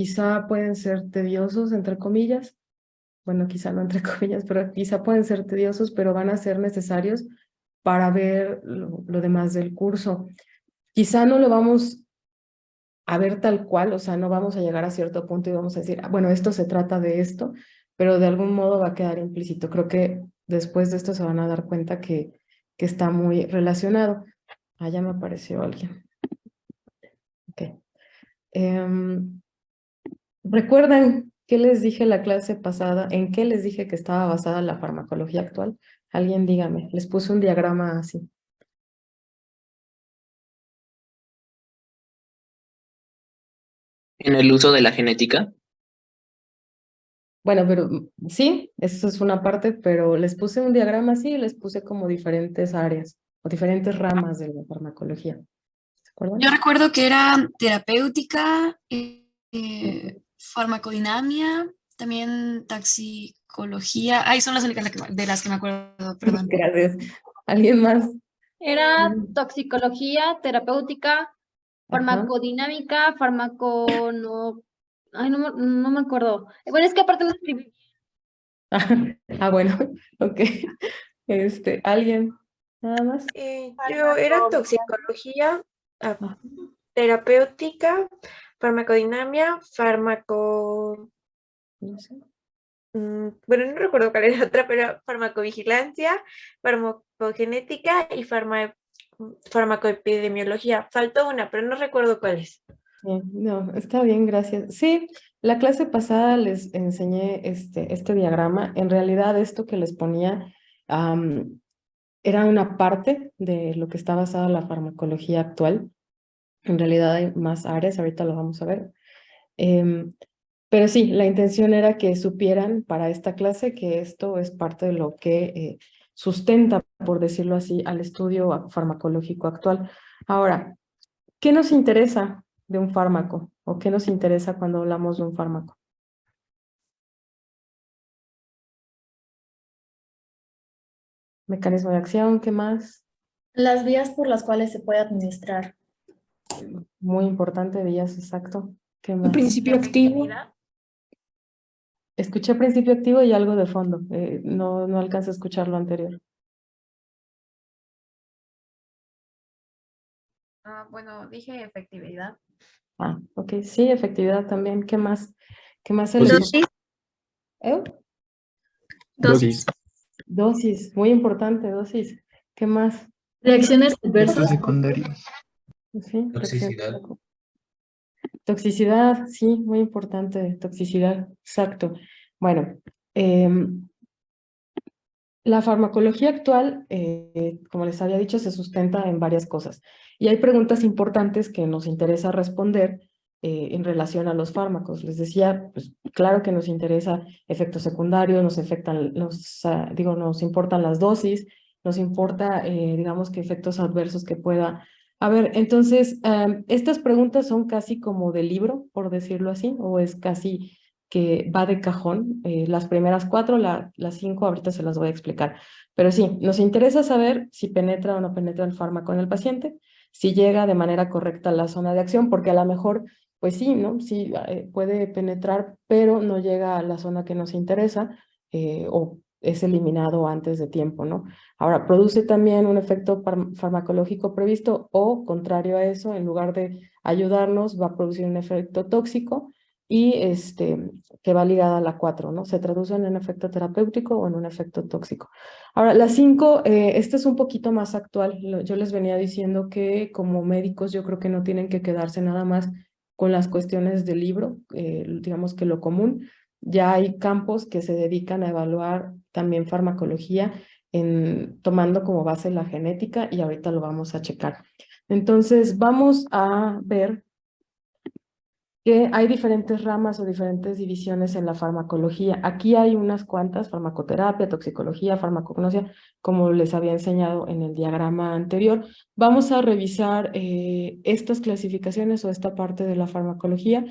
quizá pueden ser tediosos, entre comillas. Bueno, quizá no entre comillas, pero quizá pueden ser tediosos, pero van a ser necesarios para ver lo demás del curso. Quizá no lo vamos a ver tal cual, o sea, no vamos a llegar a cierto punto y vamos a decir, "Ah, bueno, esto se trata de esto", pero de algún modo va a quedar implícito. Creo que después de esto se van a dar cuenta que está muy relacionado. Ah, ya me apareció alguien. Ok. ¿Recuerdan qué les dije la clase pasada? ¿En qué les dije que estaba basada la farmacología actual? Alguien dígame, les puse un diagrama así. En el uso de la genética. Bueno, pero sí, eso es una parte, pero les puse un diagrama así y les puse como diferentes áreas o diferentes ramas de la farmacología. ¿Se acuerdan? Yo recuerdo que era terapéutica, Ujú. farmacodinamia, también toxicología. Ahí son las únicas de las que me acuerdo, perdón. Gracias. ¿Alguien más? Era toxicología, terapéutica, Ajá. farmacodinámica, no, ay, no me acuerdo. Bueno, es que aparte no escribí. Ah, bueno, ok. ¿Alguien? ¿Nada más? Yo era toxicología, Ah, terapéutica, farmacodinamia, no sé. bueno, no recuerdo cuál era la otra, pero farmacovigilancia, farmacogenética y farmacoepidemiología. Faltó una, pero no recuerdo cuál es. No, está bien, gracias. Sí, la clase pasada les enseñé este diagrama. En realidad, esto que les ponía era una parte de lo que está basada la farmacología actual. En realidad hay más áreas, ahorita lo vamos a ver. Em, pero sí, la intención era que supieran para esta clase que esto es parte de lo que sustenta, por decirlo así, al estudio farmacológico actual. Ahora, ¿qué nos interesa de un fármaco? ¿O qué nos interesa cuando hablamos de un fármaco? Mecanismo de acción, ¿qué más? Las vías por las cuales se puede administrar. Muy importante, vías, exacto. ¿Qué El más? principio activo. Escuché principio activo y algo de fondo. No alcancé a escuchar lo anterior. Bueno, dije efectividad. Ah, ok, sí, efectividad también. ¿Qué más? ¿Qué más se les Dosis. ocurre? ¿Eh? Dosis. Dosis, muy importante, dosis. ¿Qué más? Reacciones Efectos adversas. secundarios. Sí, Toxicidad. toxicidad, sí, muy importante, toxicidad, exacto. Bueno, la farmacología actual, como les había dicho, se sustenta en varias cosas. Y hay preguntas importantes que nos interesa responder en relación a los fármacos. Les decía, pues claro que nos interesa efectos secundarios, nos importan las dosis, nos importa, digamos, que efectos adversos que pueda haber. Entonces, estas preguntas son casi como de libro, por decirlo así, o es casi que va de cajón. Las primeras 4, las 5, ahorita se las voy a explicar. Pero sí, nos interesa saber si penetra o no penetra el fármaco en el paciente, si llega de manera correcta a la zona de acción, porque a lo mejor, pues sí, ¿no? Sí, puede penetrar, pero no llega a la zona que nos interesa o es eliminado antes de tiempo, ¿no? Ahora, produce también un efecto farmacológico previsto o, contrario a eso, en lugar de ayudarnos, va a producir un efecto tóxico y que va ligada a la 4, ¿no? Se traduce en un efecto terapéutico o en un efecto tóxico. Ahora, la 5, esta es un poquito más actual. Yo les venía diciendo que como médicos yo creo que no tienen que quedarse nada más con las cuestiones del libro, digamos que lo común. Ya hay campos que se dedican a evaluar también farmacología tomando como base la genética y ahorita lo vamos a checar. Entonces, vamos a ver que hay diferentes ramas o diferentes divisiones en la farmacología. Aquí hay unas cuantas: farmacoterapia, toxicología, farmacognosia, como les había enseñado en el diagrama anterior. Vamos a revisar estas clasificaciones o esta parte de la farmacología.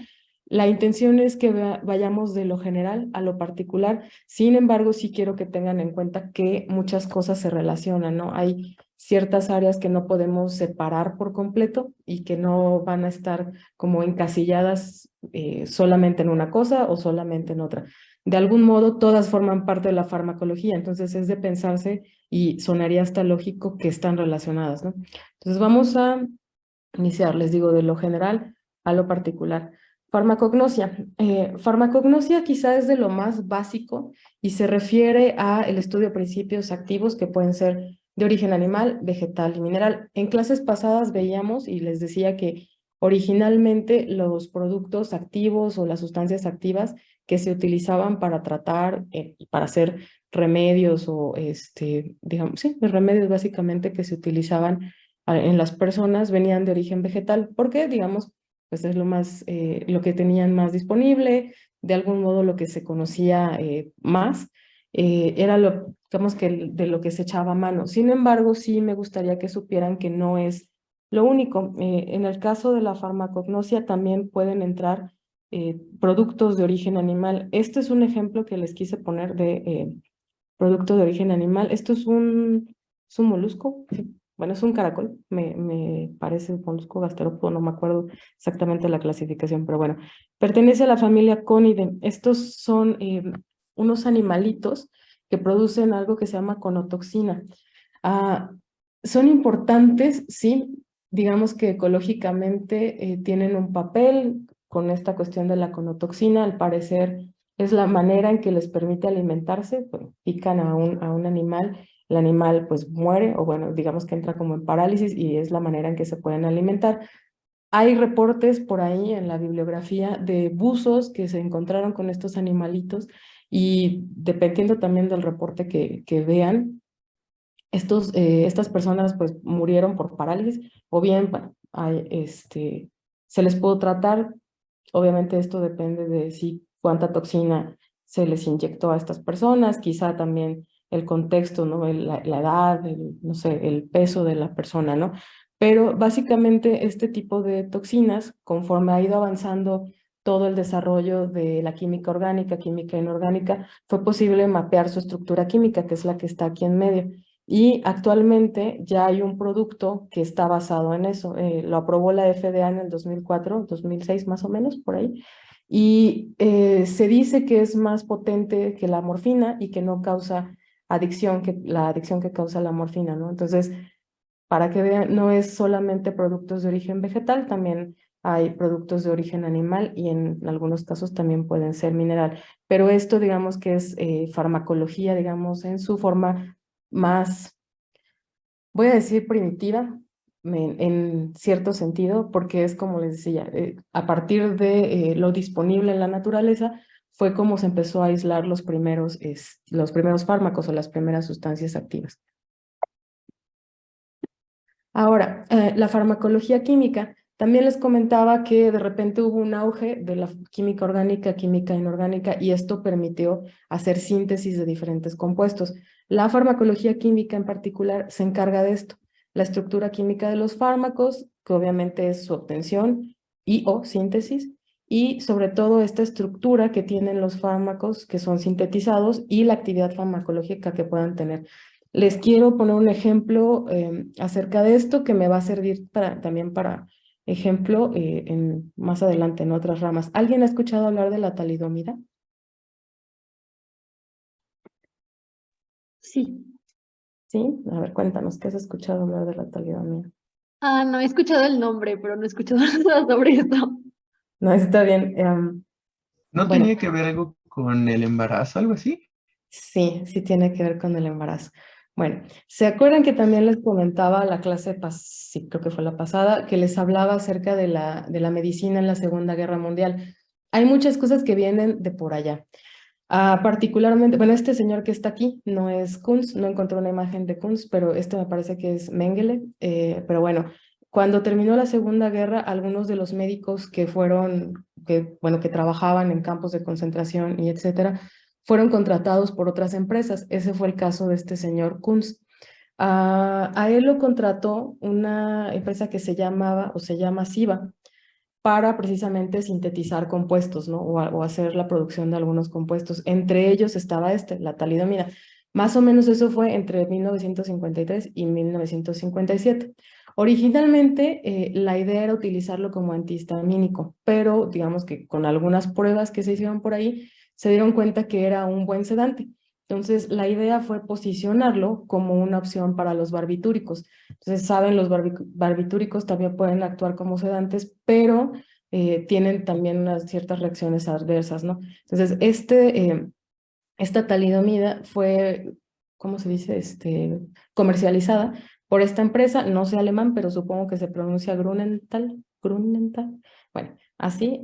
La intención es que vayamos de lo general a lo particular. Sin embargo, sí quiero que tengan en cuenta que muchas cosas se relacionan, ¿no? Hay ciertas áreas que no podemos separar por completo y que no van a estar como encasilladas solamente en una cosa o solamente en otra. De algún modo, todas forman parte de la farmacología, entonces es de pensarse y sonaría hasta lógico que están relacionadas, ¿no? Entonces vamos a iniciar, les digo, de lo general a lo particular. Farmacognosia. Farmacognosia quizá es de lo más básico y se refiere a el estudio de principios activos que pueden ser de origen animal, vegetal y mineral. En clases pasadas veíamos y les decía que originalmente los productos activos o las sustancias activas que se utilizaban para tratar, para hacer remedios o digamos, sí, los remedios básicamente que se utilizaban en las personas venían de origen vegetal, porque digamos, pues es lo más, lo que tenían más disponible, de algún modo lo que se conocía más, era lo, digamos que de lo que se echaba a mano. Sin embargo, sí me gustaría que supieran que no es lo único. En el caso de la farmacognosia también pueden entrar productos de origen animal. Este es un ejemplo que les quise poner de producto de origen animal. Esto es un molusco, sí. Bueno, es un caracol, me parece un molusco gasterópodo, no me acuerdo exactamente la clasificación, pero bueno, pertenece a la familia Conidae. Estos son unos animalitos que producen algo que se llama conotoxina. Ah, son importantes, sí, digamos que ecológicamente tienen un papel con esta cuestión de la conotoxina, al parecer es la manera en que les permite alimentarse, bueno, pican a un animal, el animal pues muere o bueno, digamos que entra como en parálisis y es la manera en que se pueden alimentar. Hay reportes por ahí en la bibliografía de buzos que se encontraron con estos animalitos y dependiendo también del reporte que vean, estas personas pues murieron por parálisis o bien, bueno, se les pudo tratar. Obviamente esto depende de si cuánta toxina se les inyectó a estas personas, quizá también el contexto, ¿no? La edad, no sé, el peso de la persona, ¿no? Pero básicamente este tipo de toxinas, conforme ha ido avanzando todo el desarrollo de la química orgánica, química inorgánica, fue posible mapear su estructura química, que es la que está aquí en medio. Y actualmente ya hay un producto que está basado en eso. Lo aprobó la FDA en el 2004, 2006 más o menos, por ahí. Y se dice que es más potente que la morfina y que no causa adicción, que la adicción que causa la morfina, ¿no? Entonces, para que vean, no es solamente productos de origen vegetal, también hay productos de origen animal y en algunos casos también pueden ser mineral. Pero esto, digamos que es farmacología, digamos, en su forma más, voy a decir primitiva, en cierto sentido, porque es como les decía, a partir de lo disponible en la naturaleza, fue como se empezó a aislar los primeros fármacos o las primeras sustancias activas. Ahora, la farmacología química, también les comentaba que de repente hubo un auge de la química orgánica, química inorgánica, y esto permitió hacer síntesis de diferentes compuestos. La farmacología química en particular se encarga de esto, la estructura química de los fármacos, que obviamente es su obtención y o síntesis, y sobre todo esta estructura que tienen los fármacos que son sintetizados y la actividad farmacológica que puedan tener. Les quiero poner un ejemplo acerca de esto que me va a servir también para ejemplo más adelante en otras ramas. ¿Alguien ha escuchado hablar de la talidomida? Sí. Sí, a ver, cuéntanos, ¿qué has escuchado hablar de la talidomida? Ah, no, he escuchado el nombre, pero no he escuchado nada sobre esto. No, está bien. ¿No Bueno, tenía que ver algo con el embarazo, algo así? sí, sí tiene que ver con el embarazo. Bueno, ¿se acuerdan que también les comentaba la clase, sí, creo que fue la pasada, que les hablaba acerca de la medicina en la Segunda Guerra Mundial? Hay muchas cosas que vienen de por allá. Particularmente, bueno, este señor que está aquí no es Kunz, no encontré una imagen de Kunz, pero este me parece que es Mengele. Pero bueno, cuando terminó la Segunda Guerra, algunos de los médicos que trabajaban en campos de concentración y etcétera, fueron contratados por otras empresas. Ese fue el caso de este señor Kunz. A él lo contrató una empresa que se llamaba o se llama SIVA para precisamente sintetizar compuestos, ¿no? O hacer la producción de algunos compuestos. Entre ellos estaba la talidomida. Más o menos eso fue entre 1953 y 1957. Originalmente, la idea era utilizarlo como antihistamínico, pero digamos que con algunas pruebas que se hicieron por ahí, se dieron cuenta que era un buen sedante. Entonces, la idea fue posicionarlo como una opción para los barbitúricos. Entonces, saben, los barbitúricos también pueden actuar como sedantes, pero tienen también unas ciertas reacciones adversas, ¿no? Entonces, esta talidomida fue, ¿cómo se dice? Comercializada por esta empresa, no sé alemán, pero supongo que se pronuncia Grunenthal, bueno, así,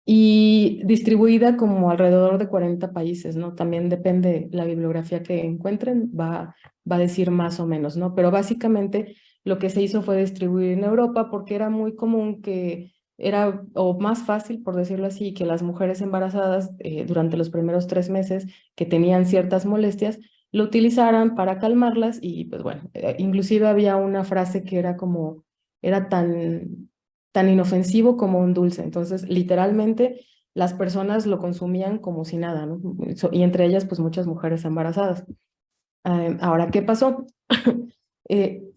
y distribuida como alrededor de 40 países, ¿no? También depende la bibliografía que encuentren, va a decir más o menos, ¿no? Pero básicamente lo que se hizo fue distribuir en Europa porque era muy común que era, o más fácil, por decirlo así, que las mujeres embarazadas durante los primeros 3 meses que tenían ciertas molestias, lo utilizaran para calmarlas y pues bueno, inclusive había una frase que era como, era tan inofensivo como un dulce. Entonces, literalmente, las personas lo consumían como si nada, ¿no? Y entre ellas, pues muchas mujeres embarazadas. Ahora, ¿qué pasó?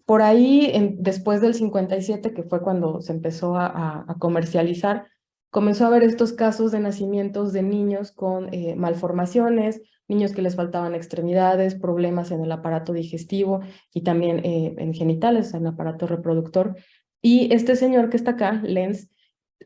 Por ahí, después del 57, que fue cuando se empezó a comercializar, comenzó a haber estos casos de nacimientos de niños con malformaciones, niños que les faltaban extremidades, problemas en el aparato digestivo y también en genitales, en el aparato reproductor. Y este señor que está acá, Lenz,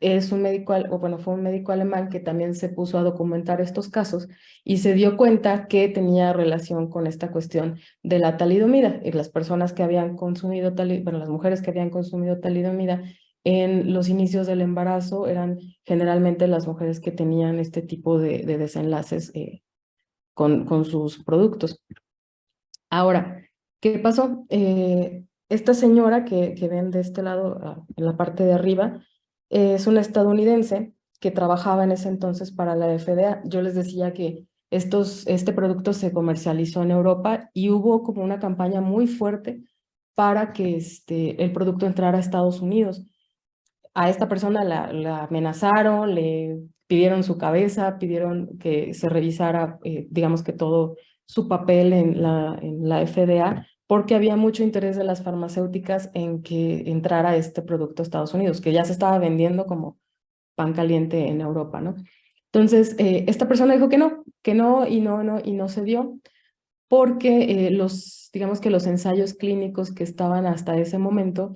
es un médico, o bueno, fue un médico alemán que también se puso a documentar estos casos y se dio cuenta que tenía relación con esta cuestión de la talidomida. Y las personas que habían consumido bueno, las mujeres que habían consumido talidomida en los inicios del embarazo eran generalmente las mujeres que tenían este tipo de desenlaces con sus productos. Ahora, ¿qué pasó? Esta señora que ven de este lado, en la parte de arriba, es una estadounidense que trabajaba en ese entonces para la FDA. Yo les decía que este producto se comercializó en Europa y hubo como una campaña muy fuerte para que el producto entrara a Estados Unidos. A esta persona la amenazaron, le pidieron su cabeza, pidieron que se revisara, digamos que todo su papel en la FDA, porque había mucho interés de las farmacéuticas en que entrara este producto a Estados Unidos, que ya se estaba vendiendo como pan caliente en Europa, ¿no? Entonces, esta persona dijo que no, y no se dio, porque digamos que los ensayos clínicos que estaban hasta ese momento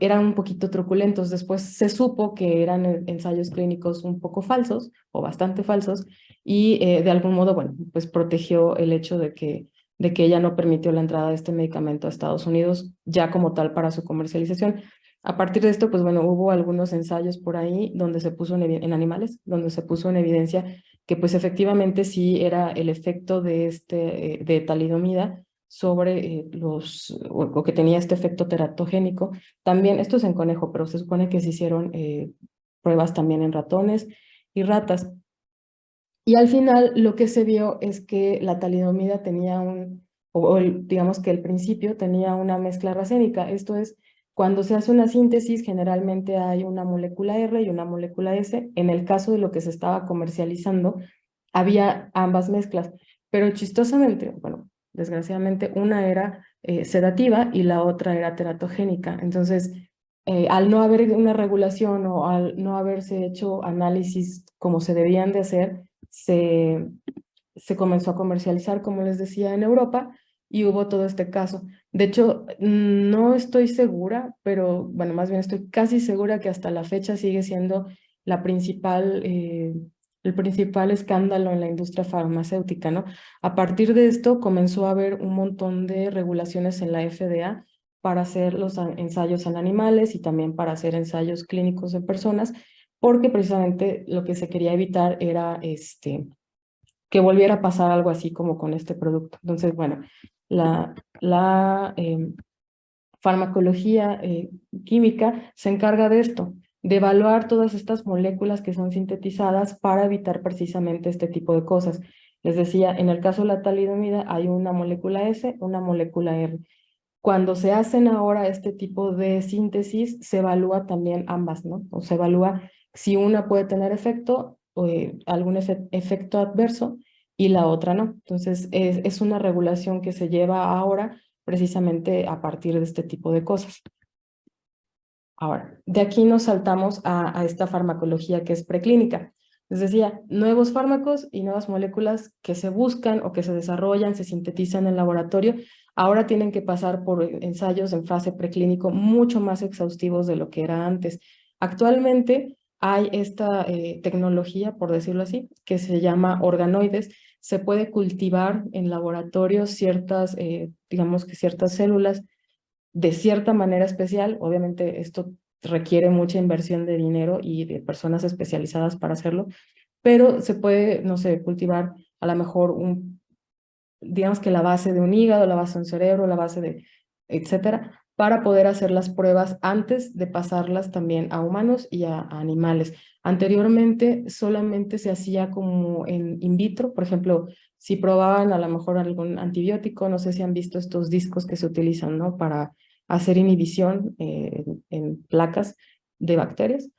eran un poquito truculentos. Después se supo que eran ensayos clínicos un poco falsos o bastante falsos y de algún modo, bueno, pues protegió el hecho de que ella no permitió la entrada de este medicamento a Estados Unidos ya como tal para su comercialización. A partir de esto, pues bueno, hubo algunos ensayos por ahí donde se puso en animales, donde se puso en evidencia que pues efectivamente sí era el efecto de talidomida sobre o que tenía este efecto teratogénico. También, esto es en conejo, pero se supone que se hicieron pruebas también en ratones y ratas. Y al final lo que se vio es que la talidomida tenía digamos que el principio tenía una mezcla racémica. Esto es, cuando se hace una síntesis, generalmente hay una molécula R y una molécula S. En el caso de lo que se estaba comercializando, había ambas mezclas, pero chistosamente, bueno, desgraciadamente, una era sedativa y la otra era teratogénica. Entonces, al no haber una regulación o al no haberse hecho análisis como se debían de hacer, se comenzó a comercializar, como les decía, en Europa y hubo todo este caso. De hecho, no estoy segura, pero bueno, más bien estoy casi segura que hasta la fecha sigue siendo la el principal escándalo en la industria farmacéutica, ¿no? A partir de esto comenzó a haber un montón de regulaciones en la FDA para hacer los ensayos en animales y también para hacer ensayos clínicos en personas, porque precisamente lo que se quería evitar era que volviera a pasar algo así como con este producto. Entonces, bueno, la farmacología química se encarga de esto, de evaluar todas estas moléculas que son sintetizadas para evitar precisamente este tipo de cosas. Les decía, en el caso de la talidomida hay una molécula S, una molécula R. Cuando se hacen ahora este tipo de síntesis, se evalúa también ambas, ¿no? O se evalúa si una puede tener efecto o algún efecto adverso y la otra no. Entonces, es una regulación que se lleva ahora precisamente a partir de este tipo de cosas. Ahora, de aquí nos saltamos a esta farmacología que es preclínica. Les decía, nuevos fármacos y nuevas moléculas que se buscan o que se desarrollan, se sintetizan en el laboratorio, ahora tienen que pasar por ensayos en fase preclínico mucho más exhaustivos de lo que era antes. Actualmente hay esta tecnología, por decirlo así, que se llama organoides. Se puede cultivar en laboratorios ciertas, digamos que ciertas células de cierta manera especial. Obviamente esto requiere mucha inversión de dinero y de personas especializadas para hacerlo, pero se puede, no sé, cultivar a lo mejor digamos que la base de un hígado, la base de un cerebro, la base de, etcétera, para poder hacer las pruebas antes de pasarlas también a humanos y a animales. Anteriormente solamente se hacía como en in vitro, por ejemplo, si probaban a lo mejor algún antibiótico, no sé si han visto estos discos que se utilizan, ¿no? Para hacer inhibición en placas de bacterias.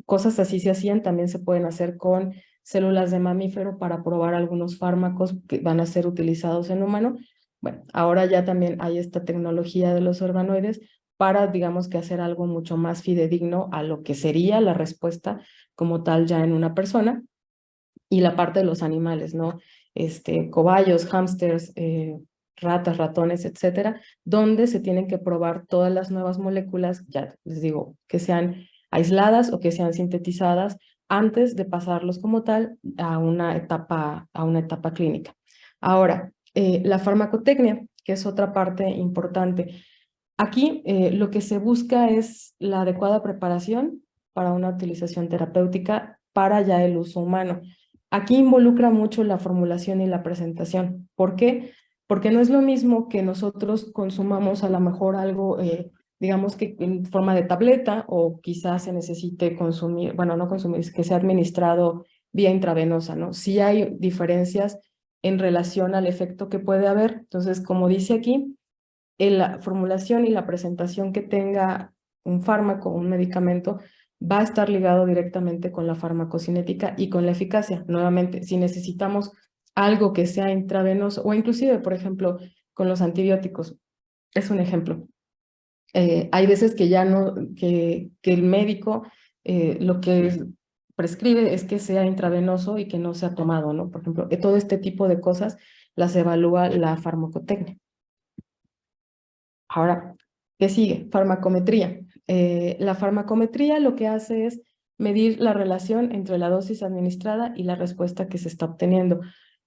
Cosas así se hacían, también se pueden hacer con células de mamífero para probar algunos fármacos que van a ser utilizados en humano. Bueno, ahora ya también hay esta tecnología de los organoides para, digamos que hacer algo mucho más fidedigno a lo que sería la respuesta como tal ya en una persona. Y la parte de los animales, ¿no? Cobayos, hámsters, ratas, ratones, etcétera, donde se tienen que probar todas las nuevas moléculas, ya les digo, que sean aisladas o que sean sintetizadas antes de pasarlos como tal a una etapa clínica. Ahora, la farmacotecnia, que es otra parte importante. Aquí lo que se busca es la adecuada preparación para una utilización terapéutica para ya el uso humano. Aquí involucra mucho la formulación y la presentación. ¿Por qué? Porque no es lo mismo que nosotros consumamos a lo mejor algo, digamos que en forma de tableta, o quizás se necesite consumir, bueno, no consumir, que sea administrado vía intravenosa, ¿no? Sí hay diferencias en relación al efecto que puede haber. Entonces, como dice aquí, en la formulación y la presentación que tenga un fármaco, un medicamento, va a estar ligado directamente con la farmacocinética y con la eficacia. Nuevamente, si necesitamos algo que sea intravenoso, o inclusive, por ejemplo, con los antibióticos, es un ejemplo. Hay veces que ya no, que el médico lo que prescribe es que sea intravenoso y que no sea tomado, ¿no? Por ejemplo, todo este tipo de cosas las evalúa la farmacotecnia. Ahora, ¿qué sigue? Farmacometría. La farmacometría lo que hace es medir la relación entre la dosis administrada y la respuesta que se está obteniendo.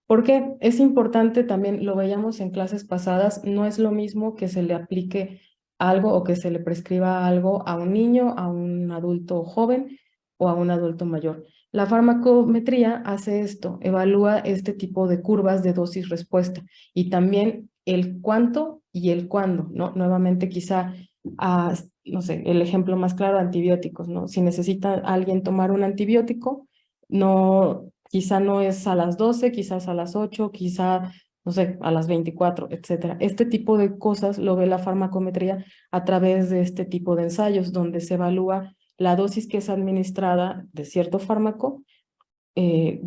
¿Por qué? Es importante, también lo veíamos en clases pasadas, no es lo mismo que se le aplique algo o que se le prescriba algo a un niño, a un adulto joven o a un adulto mayor. La farmacometría hace esto, evalúa este tipo de curvas de dosis-respuesta y también el cuánto y el cuándo, ¿no? Nuevamente quizá, no sé, el ejemplo más claro, antibióticos, ¿no? Si necesita alguien tomar un antibiótico, no, quizá no es a las 12, quizás a las 8, quizá, no sé, a las 24, etcétera. Este tipo de cosas lo ve la farmacometría a través de este tipo de ensayos, donde se evalúa la dosis que es administrada de cierto fármaco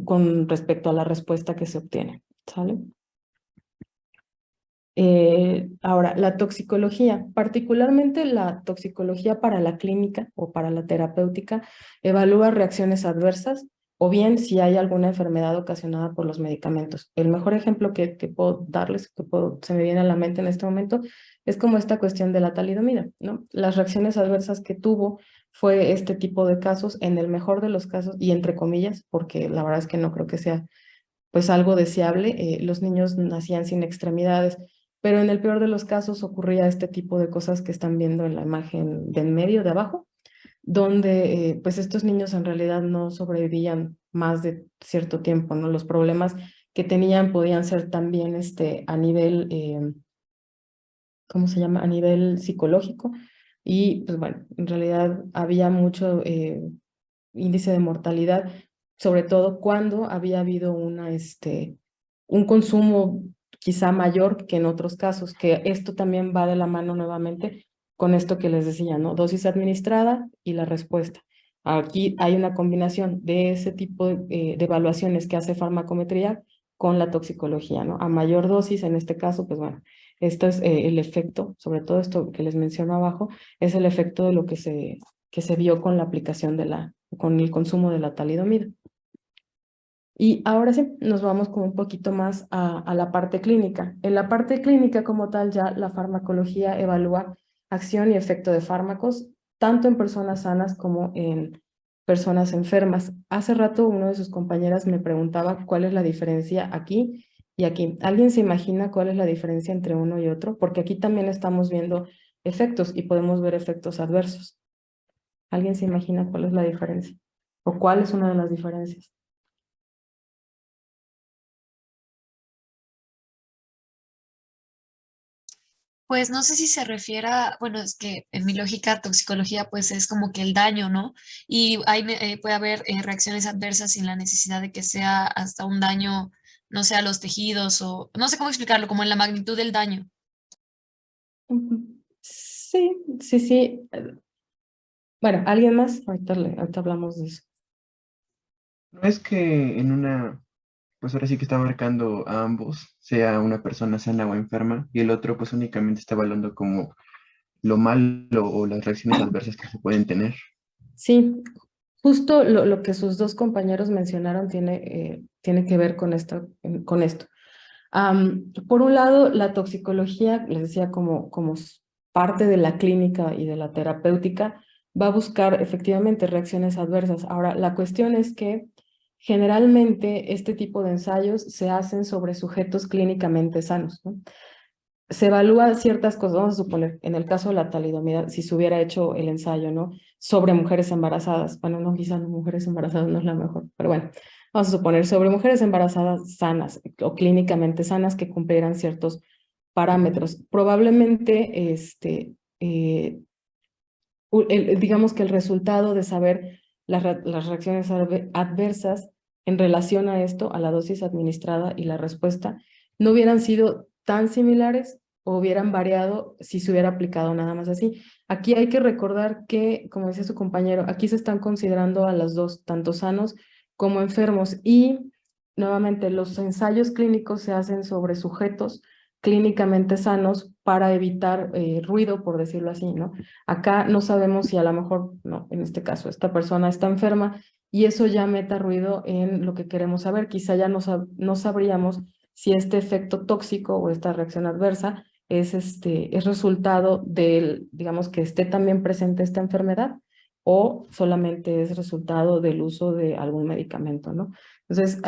con respecto a la respuesta que se obtiene, ¿sale? Ahora, la toxicología, particularmente la toxicología para la clínica o para la terapéutica, evalúa reacciones adversas o bien si hay alguna enfermedad ocasionada por los medicamentos. El mejor ejemplo que puedo darles, se me viene a la mente en este momento, es como esta cuestión de la talidomida, ¿no? Las reacciones adversas que tuvo fue este tipo de casos, en el mejor de los casos, y entre comillas, porque la verdad es que no creo que sea pues algo deseable, los niños nacían sin extremidades, pero en el peor de los casos ocurría este tipo de cosas que están viendo en la imagen de en medio, de abajo, donde pues estos niños en realidad no sobrevivían más de cierto tiempo, ¿no? Los problemas que tenían podían ser también a nivel, ¿cómo se llama? A nivel psicológico, y pues bueno, en realidad había mucho índice de mortalidad, sobre todo cuando había habido un consumo quizá mayor que en otros casos, que esto también va de la mano nuevamente con esto que les decía, ¿no? Dosis administrada y la respuesta. Aquí hay una combinación de ese tipo de evaluaciones que hace farmacometría con la toxicología, ¿no? A mayor dosis, en este caso, pues bueno, esto es el efecto, sobre todo esto que les menciono abajo, es el efecto de lo que se vio con la aplicación con el consumo de la talidomida. Y ahora sí, nos vamos como un poquito más a la parte clínica. En la parte clínica como tal, ya la farmacología evalúa acción y efecto de fármacos, tanto en personas sanas como en personas enfermas. Hace rato uno de sus compañeras me preguntaba cuál es la diferencia aquí y aquí. ¿Alguien se imagina cuál es la diferencia entre uno y otro? Porque aquí también estamos viendo efectos y podemos ver efectos adversos. ¿Alguien se imagina cuál es la diferencia? ¿O cuál es una de las diferencias? Pues no sé si se refiere a, bueno, es que en mi lógica, toxicología, pues es como que el daño, ¿no? Y puede haber reacciones adversas sin la necesidad de que sea hasta un daño, no sé, a los tejidos o no sé cómo explicarlo, como en la magnitud del daño. Ujú. Sí, sí, sí. Bueno, ¿alguien más? Ahorita hablamos de eso. No es que en una, pues ahora sí que está marcando a ambos, sea una persona sana o enferma, y el otro pues únicamente está evaluando como lo malo o las reacciones adversas que se pueden tener. Sí, justo lo que sus dos compañeros mencionaron tiene que ver con esto. Por un lado, la toxicología, les decía, como parte de la clínica y de la terapéutica, va a buscar efectivamente reacciones adversas. Ahora, la cuestión es que generalmente este tipo de ensayos se hacen sobre sujetos clínicamente sanos, ¿no? Se evalúa ciertas cosas, vamos a suponer, en el caso de la talidomida, si se hubiera hecho el ensayo, ¿no? Sobre mujeres embarazadas, bueno, no, quizás mujeres embarazadas no es la mejor, pero bueno, vamos a suponer sobre mujeres embarazadas sanas o clínicamente sanas que cumplieran ciertos parámetros. Probablemente, digamos que el resultado de saber las reacciones adversas en relación a esto, a la dosis administrada y la respuesta, no hubieran sido tan similares o hubieran variado si se hubiera aplicado nada más así. Aquí hay que recordar que, como decía su compañero, aquí se están considerando a los dos, tanto sanos como enfermos, y nuevamente los ensayos clínicos se hacen sobre sujetos clínicamente sanos para evitar ruido, por decirlo así, ¿no? Acá no sabemos si a lo mejor, no, en este caso, esta persona está enferma y eso ya meta ruido en lo que queremos saber. Quizá ya no sabríamos si este efecto tóxico o esta reacción adversa es resultado del, digamos, que esté también presente esta enfermedad o solamente es resultado del uso de algún medicamento, ¿no? Entonces,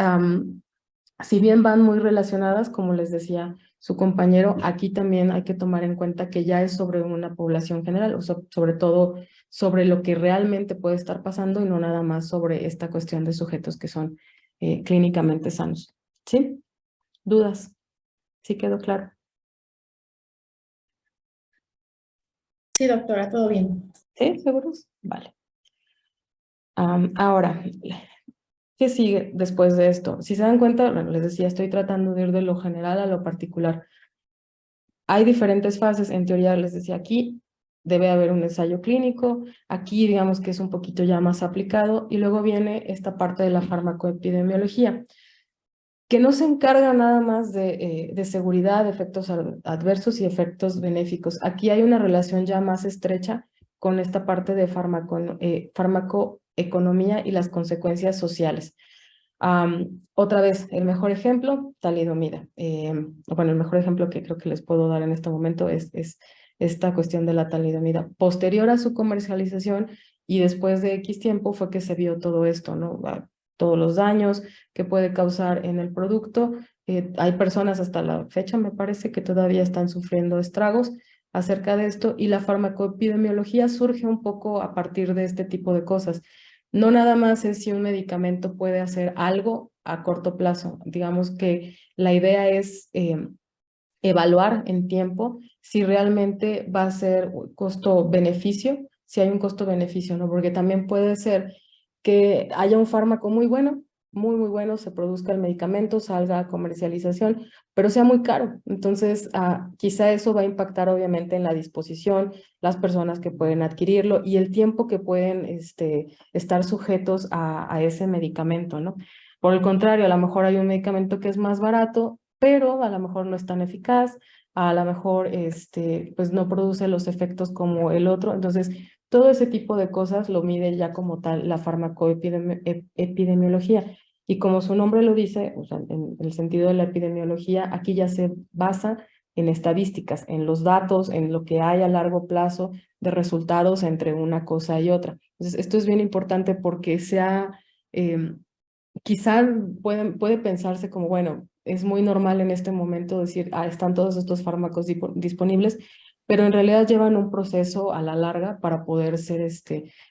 si bien van muy relacionadas, como les decía su compañero, aquí también hay que tomar en cuenta que ya es sobre una población general, o sobre todo sobre lo que realmente puede estar pasando y no nada más sobre esta cuestión de sujetos que son clínicamente sanos. ¿Sí? ¿Dudas? ¿Sí quedó claro? Sí, doctora, todo bien. ¿Sí? ¿Seguros? Vale. Ahora, ¿qué sigue después de esto? Si se dan cuenta, bueno, les decía, estoy tratando de ir de lo general a lo particular. Hay diferentes fases, en teoría les decía aquí, debe haber un ensayo clínico, aquí digamos que es un poquito ya más aplicado, y luego viene esta parte de la farmacoepidemiología, que no se encarga nada más de seguridad, de efectos adversos y efectos benéficos. Aquí hay una relación ya más estrecha con esta parte de farmacoeconomía y las consecuencias sociales. Otra vez, el mejor ejemplo, talidomida. Bueno, el mejor ejemplo que creo que les puedo dar en este momento es esta cuestión de la talidomida. Posterior a su comercialización y después de X tiempo fue que se vio todo esto, ¿no? Todos los daños que puede causar en el producto. Hay personas hasta la fecha, me parece, que todavía están sufriendo estragos acerca de esto, y la farmacoepidemiología surge un poco a partir de este tipo de cosas. No nada más es si un medicamento puede hacer algo a corto plazo. Digamos que la idea es evaluar en tiempo si realmente va a ser costo-beneficio, si hay un costo-beneficio, ¿no? Porque también puede ser que haya un fármaco muy bueno, muy, muy bueno, se produzca el medicamento, salga a comercialización, pero sea muy caro. Entonces, quizá eso va a impactar obviamente en la disposición, las personas que pueden adquirirlo y el tiempo que pueden estar sujetos a ese medicamento, ¿no? Por el contrario, a lo mejor hay un medicamento que es más barato, pero a lo mejor no es tan eficaz, a lo mejor pues no produce los efectos como el otro. Entonces, todo ese tipo de cosas lo mide ya como tal la farmacoepidemiología. Y como su nombre lo dice, o sea, en el sentido de la epidemiología, aquí ya se basa en estadísticas, en los datos, en lo que hay a largo plazo de resultados entre una cosa y otra. Entonces, esto es bien importante porque quizá puede pensarse como, bueno, es muy normal en este momento decir, están todos estos fármacos disponibles, pero en realidad llevan un proceso a la larga para poder ser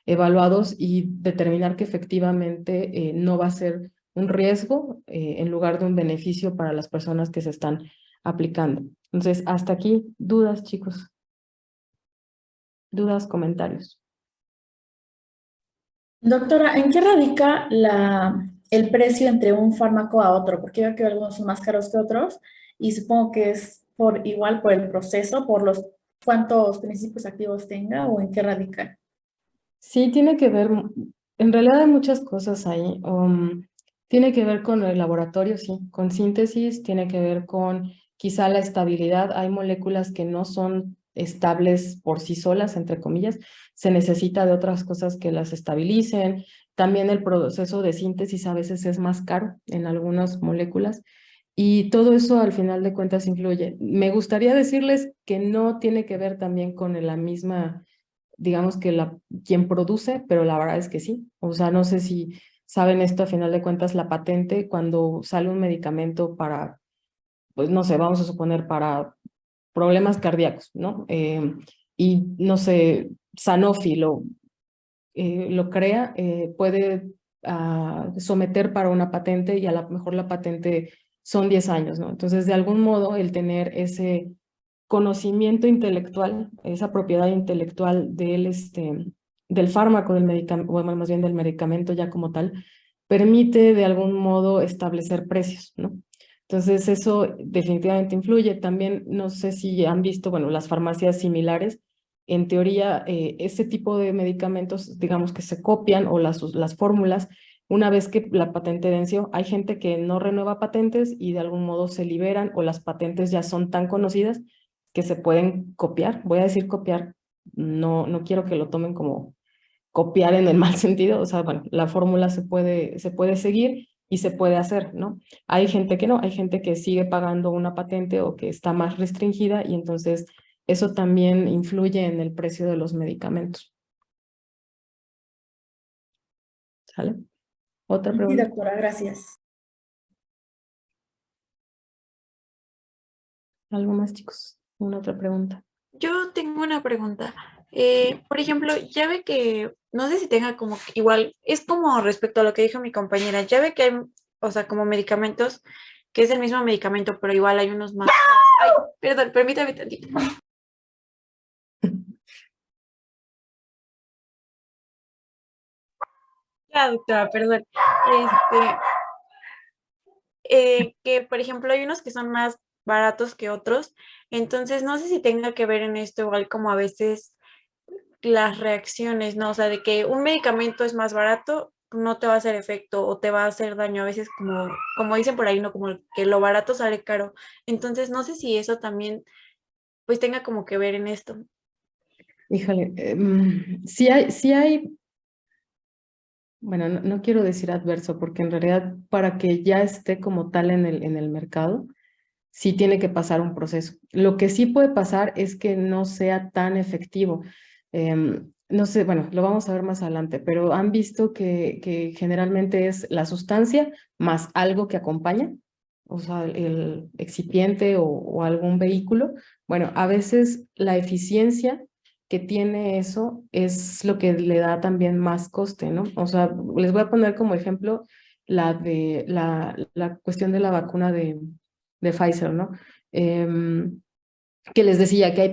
evaluados y determinar que efectivamente no va a ser un riesgo en lugar de un beneficio para las personas que se están aplicando. Entonces, hasta aquí, dudas, chicos. Dudas, comentarios. Doctora, ¿en qué radica el precio entre un fármaco a otro? Porque yo veo que algunos son más caros que otros y supongo que es igual por el proceso, por los cuántos principios activos tenga o en qué radica. Sí, tiene que ver, en realidad hay muchas cosas ahí. Tiene que ver con el laboratorio, sí, con síntesis, tiene que ver con quizá la estabilidad. Hay moléculas que no son estables por sí solas, entre comillas, se necesita de otras cosas que las estabilicen. También el proceso de síntesis a veces es más caro en algunas moléculas y todo eso al final de cuentas influye. Me gustaría decirles que no tiene que ver también con la misma, digamos que quien produce, pero la verdad es que sí. O sea, no sé si saben esto, a final de cuentas, la patente, cuando sale un medicamento para, pues no sé, vamos a suponer para problemas cardíacos, ¿no? Y no sé, Sanofi lo crea, puede someter para una patente y a lo mejor la patente son 10 años, ¿no? Entonces, de algún modo, el tener ese conocimiento intelectual, esa propiedad intelectual del fármaco, del medicamento, bueno, más bien del medicamento ya como tal, permite de algún modo establecer precios, ¿no? Entonces eso definitivamente influye. También no sé si han visto, bueno, las farmacias similares. En teoría, ese tipo de medicamentos, digamos que se copian o las fórmulas, una vez que la patente venció, hay gente que no renueva patentes y de algún modo se liberan o las patentes ya son tan conocidas que se pueden copiar. Voy a decir copiar, no quiero que lo tomen como copiar en el mal sentido, o sea, bueno, la fórmula se puede seguir y se puede hacer, ¿no? Hay gente que no, hay gente que sigue pagando una patente o que está más restringida y entonces eso también influye en el precio de los medicamentos. ¿Sale? ¿Otra Sí, pregunta? doctora, gracias. ¿Algo más, chicos? ¿Una otra pregunta? Yo tengo una pregunta. Por ejemplo, ya ve que, no sé si tenga como que igual, es como respecto a lo que dijo mi compañera, ya ve que hay, o sea, como medicamentos, que es el mismo medicamento, pero igual hay unos más. Ay, perdón, permítame tantito. Ya, doctora, perdón. Que por ejemplo hay unos que son más baratos que otros, entonces no sé si tenga que ver en esto igual como a veces las reacciones, ¿no? O sea, de que un medicamento es más barato, no te va a hacer efecto o te va a hacer daño, a veces como dicen por ahí, ¿no? Como que lo barato sale caro. Entonces, no sé si eso también, pues tenga como que ver en esto. Híjole, sí hay, bueno, no quiero decir adverso, porque en realidad para que ya esté como tal en el mercado, sí tiene que pasar un proceso. Lo que sí puede pasar es que no sea tan efectivo. No sé, bueno, lo vamos a ver más adelante, pero han visto que generalmente es la sustancia más algo que acompaña, o sea, el excipiente o algún vehículo. Bueno, a veces la eficiencia que tiene eso es lo que le da también más coste, ¿no? O sea, les voy a poner como ejemplo la cuestión de la vacuna de Pfizer, ¿no? Que les decía que hay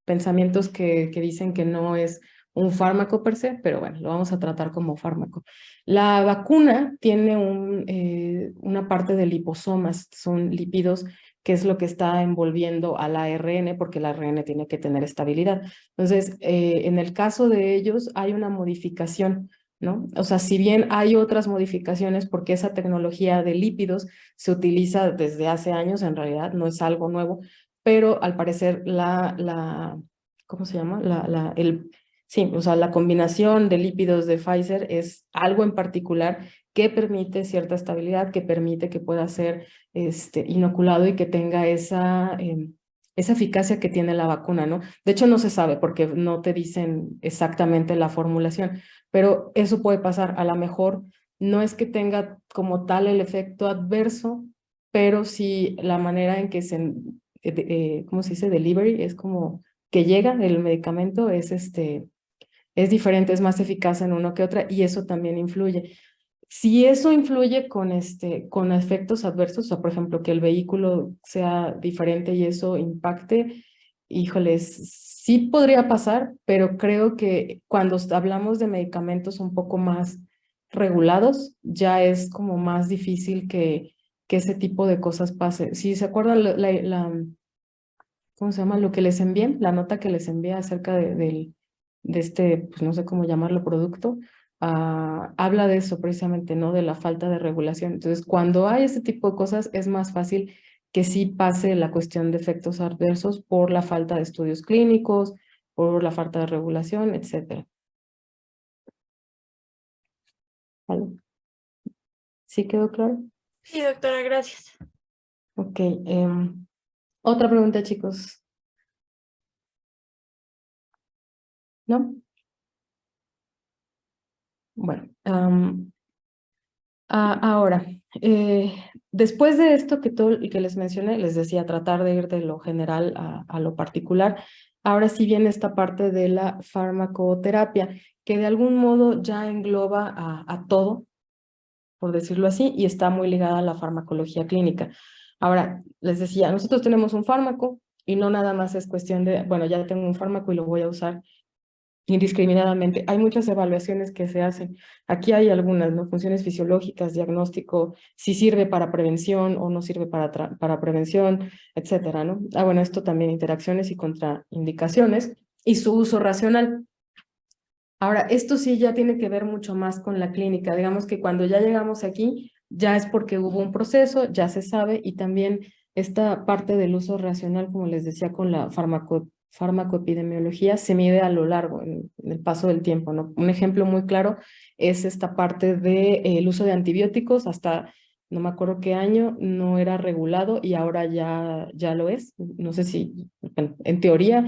pensamientos que dicen que no es un fármaco per se, pero bueno, lo vamos a tratar como fármaco. La vacuna tiene una parte de liposomas, son lípidos, que es lo que está envolviendo al ARN, porque el ARN tiene que tener estabilidad. Entonces, en el caso de ellos hay una modificación, ¿no? O sea, si bien hay otras modificaciones, porque esa tecnología de lípidos se utiliza desde hace años, en realidad no es algo nuevo, pero al parecer ¿cómo se llama? Sí, o sea, la combinación de lípidos de Pfizer es algo en particular que permite cierta estabilidad, que permite que pueda ser inoculado y que tenga esa eficacia que tiene la vacuna, ¿no? De hecho, no se sabe porque no te dicen exactamente la formulación, pero eso puede pasar. A lo mejor no es que tenga como tal el efecto adverso, pero sí la manera en que ¿cómo se dice? Delivery, es como que llega el medicamento, es diferente, es más eficaz en uno que otra y eso también influye. Si eso influye con efectos adversos, o sea, por ejemplo, que el vehículo sea diferente y eso impacte, híjoles, sí podría pasar, pero creo que cuando hablamos de medicamentos un poco más regulados, ya es como más difícil que ese tipo de cosas pase. Si se acuerdan ¿cómo se llama? Lo que les envié, la nota que les envié acerca pues no sé cómo llamarlo, producto, habla de eso precisamente, ¿no? De la falta de regulación. Entonces, cuando hay este tipo de cosas, es más fácil que sí pase la cuestión de efectos adversos por la falta de estudios clínicos, por la falta de regulación, etcétera. ¿Vale? ¿Sí quedó claro? Sí, doctora, gracias. Ok. Otra pregunta, chicos. ¿No? Bueno, ahora, después de esto que les mencioné, les decía, tratar de ir de lo general a lo particular, ahora sí viene esta parte de la farmacoterapia, que de algún modo ya engloba a todo, por decirlo así, y está muy ligada a la farmacología clínica. Ahora, les decía, nosotros tenemos un fármaco y no nada más es cuestión de, bueno, ya tengo un fármaco y lo voy a usar indiscriminadamente. Hay muchas evaluaciones que se hacen. Aquí hay algunas, ¿no? Funciones fisiológicas, diagnóstico, si sirve para prevención o no sirve para prevención, etcétera, ¿no? Bueno, esto también interacciones y contraindicaciones y su uso racional. Ahora, esto sí ya tiene que ver mucho más con la clínica. Digamos que cuando ya llegamos aquí, ya es porque hubo un proceso, ya se sabe, y también esta parte del uso racional, como les decía, con la farmacoepidemiología, se mide a lo largo, en el paso del tiempo, ¿no? Un ejemplo muy claro es esta parte del uso de antibióticos, hasta no me acuerdo qué año, no era regulado y ahora ya lo es. No sé si, bueno, en teoría,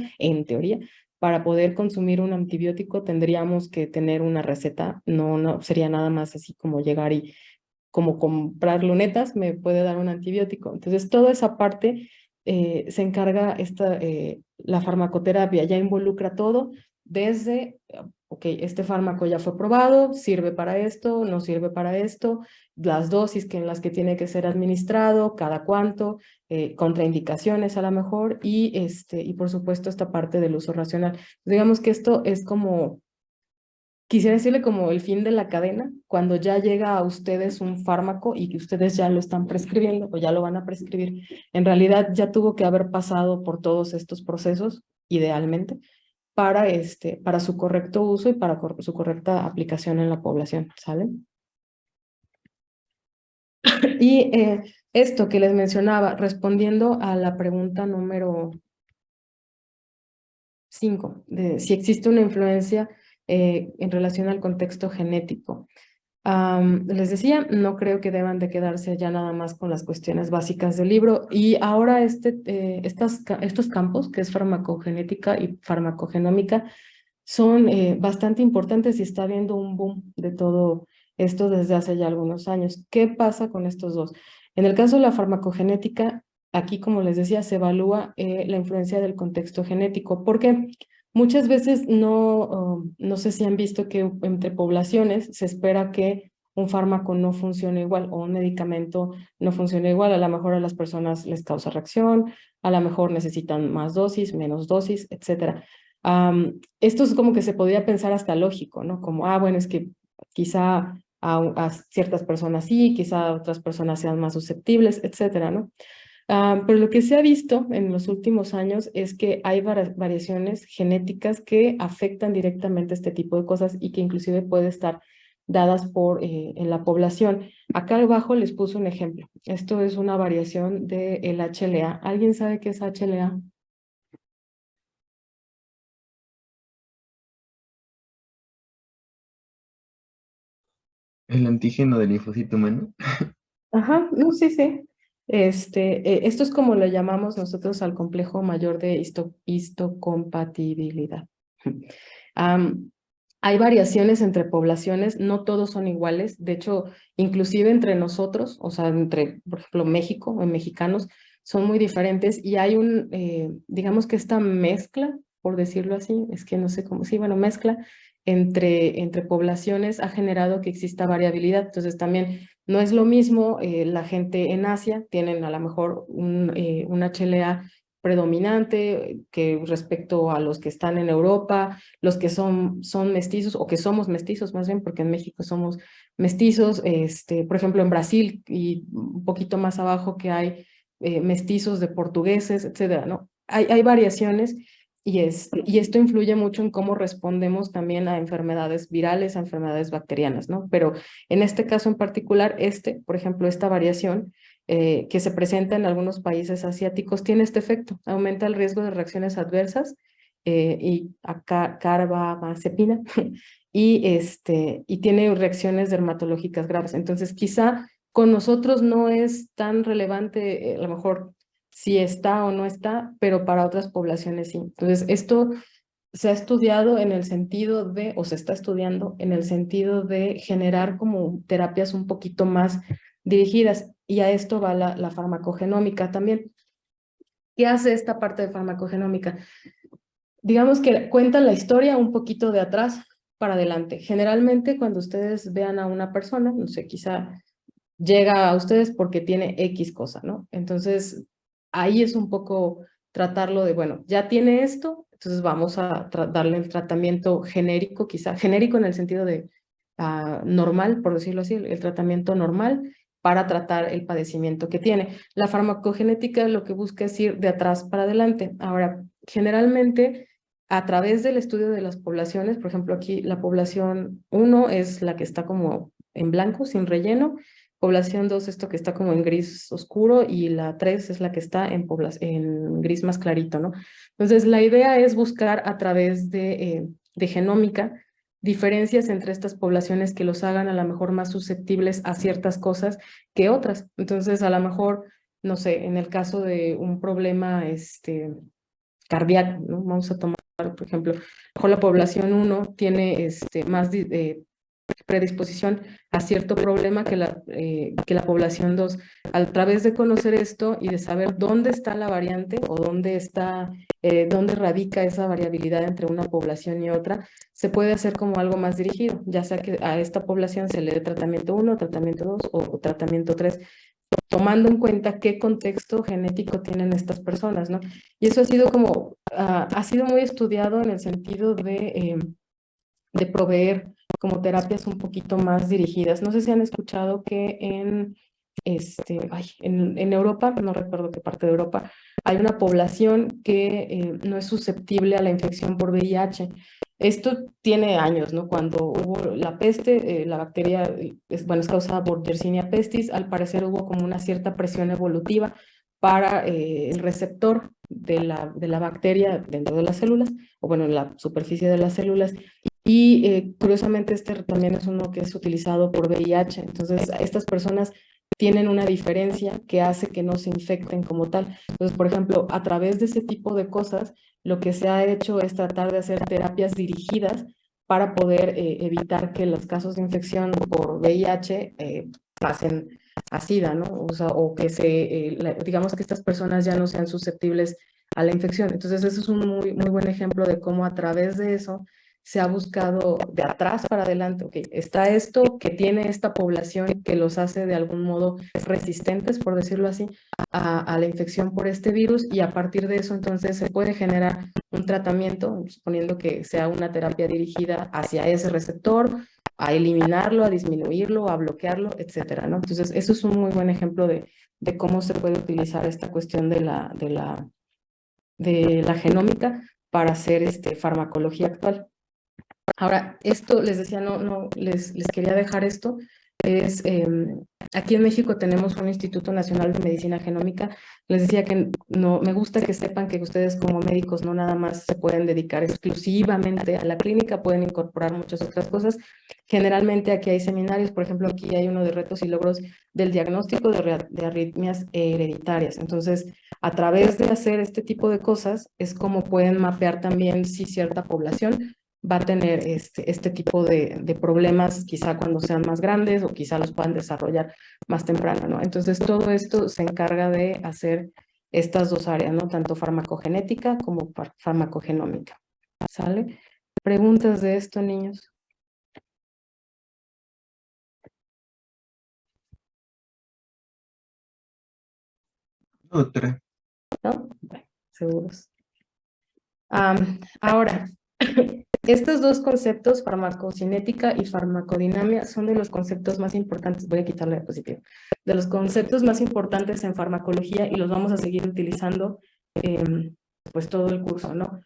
para poder consumir un antibiótico tendríamos que tener una receta, no sería nada más así como llegar y como comprar lunetas, me puede dar un antibiótico. Entonces, toda esa parte se encarga la farmacoterapia, ya involucra todo desde, ok, este fármaco ya fue probado, sirve para esto, no sirve para esto, las dosis en las que tiene que ser administrado, cada cuánto, contraindicaciones a lo mejor, y por supuesto esta parte del uso racional. Digamos que esto es como, quisiera decirle como el fin de la cadena, cuando ya llega a ustedes un fármaco y que ustedes ya lo están prescribiendo o ya lo van a prescribir, en realidad ya tuvo que haber pasado por todos estos procesos, idealmente, para su correcto uso y para su correcta aplicación en la población, ¿sale? Y esto que les mencionaba, respondiendo a la pregunta número 5, de si existe una influencia en relación al contexto genético. Les decía, no creo que deban de quedarse ya nada más con las cuestiones básicas del libro y ahora estos campos, que es farmacogenética y farmacogenómica, son bastante importantes y está habiendo un boom de todo esto desde hace ya algunos años. ¿Qué pasa con estos dos? En el caso de la farmacogenética, aquí, como les decía, se evalúa la influencia del contexto genético, porque muchas veces no sé si han visto que entre poblaciones se espera que un fármaco no funcione igual o un medicamento no funcione igual. A lo mejor a las personas les causa reacción, a lo mejor necesitan más dosis, menos dosis, etcétera. Esto es como que se podría pensar hasta lógico, ¿no? Como, bueno, es que quizá a ciertas personas sí, quizá a otras personas sean más susceptibles, etcétera, ¿no? Pero lo que se ha visto en los últimos años es que hay variaciones genéticas que afectan directamente este tipo de cosas y que inclusive puede estar dadas en la población. Acá abajo les puse un ejemplo. Esto es una variación del HLA. ¿Alguien sabe qué es HLA? El antígeno del linfocito humano. Ajá, no, sí, sí. Esto es como le llamamos nosotros al complejo mayor de histocompatibilidad. Am, Hay variaciones entre poblaciones, no todos son iguales. De hecho, inclusive entre nosotros, o sea, entre, por ejemplo, México o mexicanos, son muy diferentes y hay digamos que esta mezcla, por decirlo así, es que no sé cómo, sí, bueno, mezcla entre poblaciones ha generado que exista variabilidad. Entonces también no es lo mismo la gente en Asia, tienen a lo mejor un HLA predominante que respecto a los que están en Europa, los que son mestizos o que somos mestizos más bien, porque en México somos mestizos, por ejemplo en Brasil y un poquito más abajo que hay mestizos de portugueses, etcétera, ¿no? Hay variaciones y esto influye mucho en cómo respondemos también a enfermedades virales, a enfermedades bacterianas, ¿no? Pero en este caso en particular, por ejemplo, esta variación que se presenta en algunos países asiáticos tiene este efecto, aumenta el riesgo de reacciones adversas y carbamazepina y tiene reacciones dermatológicas graves. Entonces, quizá con nosotros no es tan relevante, a lo mejor si está o no está, pero para otras poblaciones sí. Entonces, esto se ha estudiado en el sentido o se está estudiando en el sentido de generar como terapias un poquito más dirigidas, y a esto va la farmacogenómica también. ¿Qué hace esta parte de farmacogenómica? Digamos que cuenta la historia un poquito de atrás para adelante. Generalmente cuando ustedes vean a una persona, no sé, quizá llega a ustedes porque tiene X cosa, ¿no? Entonces, ahí es un poco tratarlo de, bueno, ya tiene esto, entonces vamos a darle el tratamiento genérico, quizá, genérico en el sentido de normal, por decirlo así, el tratamiento normal para tratar el padecimiento que tiene. La farmacogenética lo que busca es ir de atrás para adelante. Ahora, generalmente, a través del estudio de las poblaciones, por ejemplo, aquí la población 1 es la que está como en blanco, sin relleno, población 2 esto que está como en gris oscuro y la 3 es la que está en gris más clarito, ¿no? Entonces, la idea es buscar a través de genómica diferencias entre estas poblaciones que los hagan a lo mejor más susceptibles a ciertas cosas que otras. Entonces, a lo mejor, no sé, en el caso de un problema cardíaco, ¿no? Vamos a tomar, por ejemplo, mejor la población 1 tiene más predisposición a cierto problema que la población 2. A través de conocer esto y de saber dónde está la variante o dónde radica esa variabilidad entre una población y otra, se puede hacer como algo más dirigido, ya sea que a esta población se le dé tratamiento 1, tratamiento 2 o tratamiento 3, tomando en cuenta qué contexto genético tienen estas personas, ¿no? Y eso ha sido ha sido muy estudiado en el sentido de proveer como terapias un poquito más dirigidas. No sé si han escuchado que en Europa, no recuerdo qué parte de Europa, hay una población que no es susceptible a la infección por VIH. Esto tiene años, ¿no? Cuando hubo la peste, la bacteria es causada por Yersinia pestis, al parecer hubo como una cierta presión evolutiva para el receptor de la bacteria dentro de las células, o bueno, en la superficie de las células, y curiosamente también es uno que es utilizado por VIH. Entonces, estas personas tienen una diferencia que hace que no se infecten como tal. Entonces, por ejemplo, a través de ese tipo de cosas, lo que se ha hecho es tratar de hacer terapias dirigidas para poder evitar que los casos de infección por VIH pasen a SIDA, ¿no? O sea, o que digamos que estas personas ya no sean susceptibles a la infección. Entonces, eso es un muy, muy buen ejemplo de cómo a través de eso se ha buscado de atrás para adelante. Ok, está esto que tiene esta población que los hace de algún modo resistentes, por decirlo así, a la infección por este virus, y a partir de eso entonces se puede generar un tratamiento, suponiendo que sea una terapia dirigida hacia ese receptor, a eliminarlo, a disminuirlo, a bloquearlo, etcétera, ¿no? Entonces, eso es un muy buen ejemplo de cómo se puede utilizar esta cuestión de la genómica para hacer farmacología actual. Ahora, esto les decía, les quería dejar esto, es, aquí en México tenemos un Instituto Nacional de Medicina Genómica. Les decía que no, me gusta que sepan que ustedes como médicos no nada más se pueden dedicar exclusivamente a la clínica, pueden incorporar muchas otras cosas. Generalmente aquí hay seminarios, por ejemplo, aquí hay uno de retos y logros del diagnóstico de arritmias hereditarias. Entonces, a través de hacer este tipo de cosas, es como pueden mapear también si cierta población va a tener este tipo de problemas, quizá cuando sean más grandes o quizá los puedan desarrollar más temprano, ¿no? Entonces, todo esto se encarga de hacer estas dos áreas, ¿no? Tanto farmacogenética como farmacogenómica. ¿Sale? ¿Preguntas de esto, niños? Otra. ¿No? Bueno, seguros. Ahora, estos dos conceptos, farmacocinética y farmacodinamia, son de los conceptos más importantes, voy a quitarle la diapositiva, de los conceptos más importantes en farmacología, y los vamos a seguir utilizando pues todo el curso, ¿no?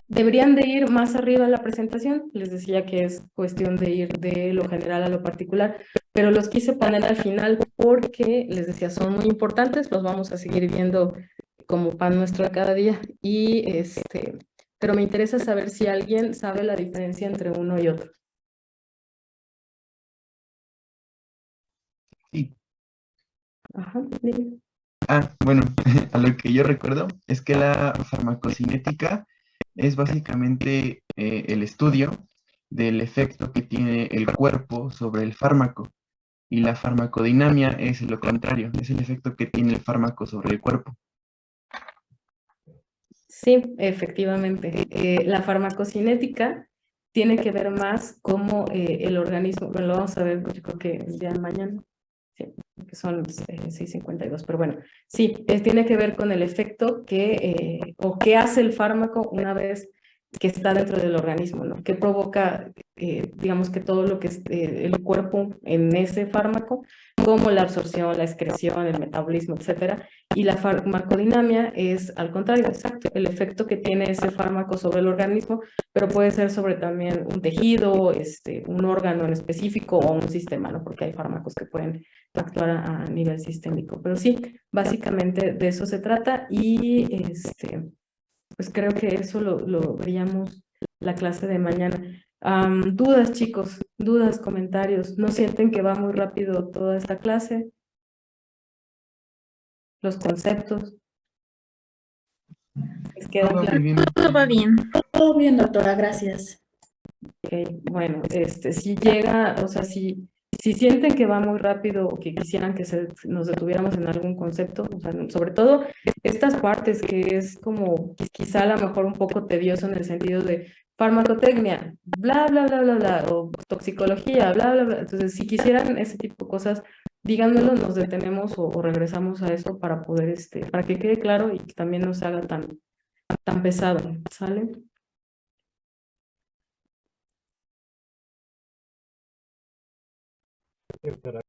Deberían de ir más arriba en la presentación, les decía que es cuestión de ir de lo general a lo particular, pero los quise poner al final porque, les decía, son muy importantes, los vamos a seguir viendo como pan nuestro de cada día, y pero me interesa saber si alguien sabe la diferencia entre uno y otro. Sí. Ajá, dime. Bueno, a lo que yo recuerdo es que la farmacocinética es básicamente el estudio del efecto que tiene el cuerpo sobre el fármaco, y la farmacodinamia es lo contrario, es el efecto que tiene el fármaco sobre el cuerpo. Sí, efectivamente. La farmacocinética tiene que ver más como el organismo, bueno, lo vamos a ver, yo creo que el día de mañana, sí, que son 6:52, pero bueno, sí, tiene que ver con el efecto o qué hace el fármaco una vez que está dentro del organismo, ¿no? ¿Qué provoca, digamos, que todo lo que es el cuerpo en ese fármaco, como la absorción, la excreción, el metabolismo, etcétera? Y la farmacodinamia es al contrario, exacto, el efecto que tiene ese fármaco sobre el organismo, pero puede ser sobre también un tejido, un órgano en específico o un sistema, ¿no? Porque hay fármacos que pueden actuar a nivel sistémico. Pero sí, básicamente de eso se trata, y pues creo que eso lo veríamos la clase de mañana. Dudas, chicos, dudas, comentarios. ¿No sienten que va muy rápido toda esta clase? Los conceptos. ¿Les queda Todo claro? muy bien. Todo va bien. Todo bien, doctora, gracias. Ok, bueno, si llega, o sea, si sienten que va muy rápido o que quisieran que nos detuviéramos en algún concepto, o sea, sobre todo estas partes que es como quizá a lo mejor un poco tedioso en el sentido de farmacotecnia, bla, bla, bla, bla, bla, o toxicología, bla, bla, bla. Entonces, si quisieran ese tipo de cosas, díganmelo, nos detenemos o regresamos a eso para poder, para que quede claro y que también no se haga tan pesado, ¿sale?